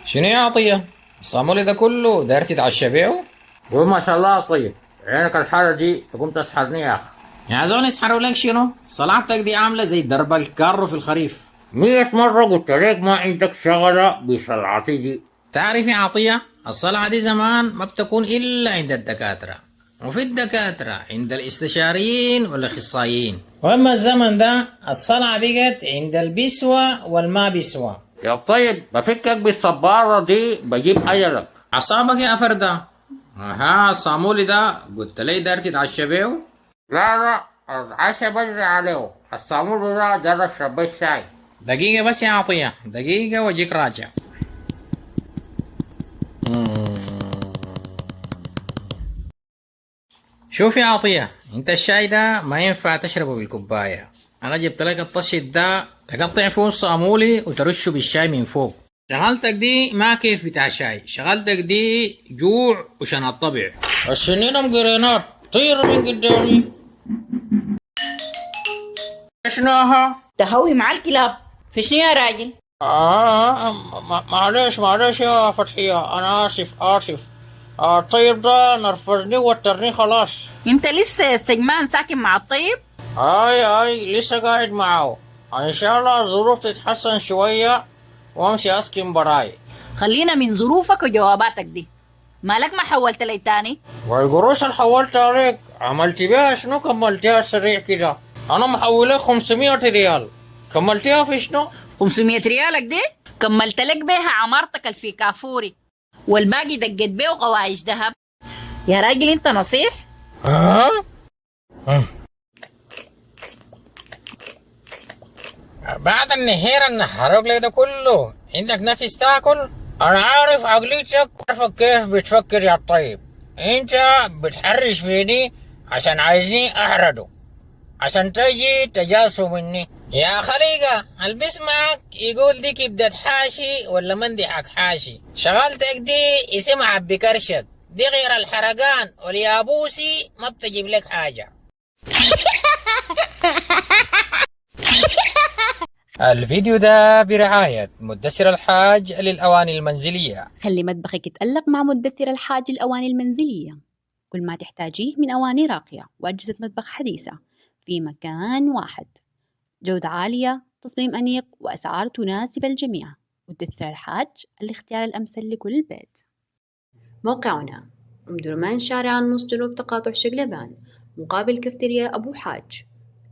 شنو يا عطية؟ الصامولي ده كله داير تتعشى بيه؟ قول ما شاء الله. طيب عينك الحالة دي تقوم تسحرني يا أخي. يا زول يسحروا لك شنو؟ صلعتك دي عاملة زي درب الكارو في الخريف. 100 مرة قلت لك ما عندك شغلة بصلعتي دي. تعرف يا عطية، الصلعة دي زمان ما بتكون إلا عند الدكاترة، وفي الدكاترة عند الاستشاريين والأخصائيين، وأما الزمن ده الصلعة بقت عند البسوة والما بسوة. يا طيب بفكك بالصبارة دي بجيب أجلك. عصابك يا فردة. الصامولي ده قلت لي داير تتعشى بيه؟ لا لا، العشاء بدري عليه. الصامول ده جرب شرب الشاي. دقيقة بس يا عطية، دقيقة وأجيك راجع. شوف يا عطية، انت الشاي ده ما ينفع تشربه بالكوباية. انا جبت لك الطشت ده تقطع فيه الصامولي وترشه بالشاي من فوق. شغلتك دي ما كيف بتاع شاي، شغلتك دي جوع وشن الطبع. السنين مقرينات طير من قدامي. شنوها؟ تهوي مع الكلاب. في شنو يا راجل؟ معلش يا فتحية، أنا آسف. الطيب ده نرفزني وترني خلاص. انت لسه يا السجمان ساكن مع الطيب؟ أي لسه قاعد معه. إن شاء الله الظروف تتحسن شوية وأمشي أسكن براي. خلينا من ظروفك وجواباتك دي. مالك ما حولت لي تاني؟ والقروش اللي حولت عليك عملت بيها شنو؟ كملتها سريع كده. أنا محولك 500 ريال، كملتها في شنو؟ 500 ريالك دي كملت لك بيها عمارتك في كافوري، والباقي دقت بيه غوايش ذهب. يا راجل انت نصيح. ها؟ بعد النهير النحروق لي ده كله عندك نفس تاكل؟ أنا عارف عقليتك، عارفك كيف بتفكر يا طيب. أنت بتحرش فيني عشان عايزني أحرده، عشان تجي تجاسو مني. يا خليقة البس معك يقول دي كبدة حاشي ولا مندحك حاشي. شغلتك دي اسمها بكرشك، دي غير الحرقان واليابوسي ما بتجيب لك حاجة. الفيديو ده برعاية مدثر الحاج للأواني المنزلية. خلي مطبخك يتألق مع مدثر الحاج للأواني المنزلية. كل ما تحتاجيه من أواني راقية وأجهزة مطبخ حديثة في مكان واحد، جودة عالية، تصميم أنيق، وأسعار تناسب الجميع. مدثر الحاج، الاختيار الأمثل لكل بيت. موقعنا أم درمان، شارع النص، جنوب تقاطع شقلبان، مقابل كفتريا أبو حاج.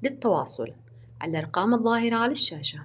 للتواصل على الأرقام الظاهرة على الشاشة.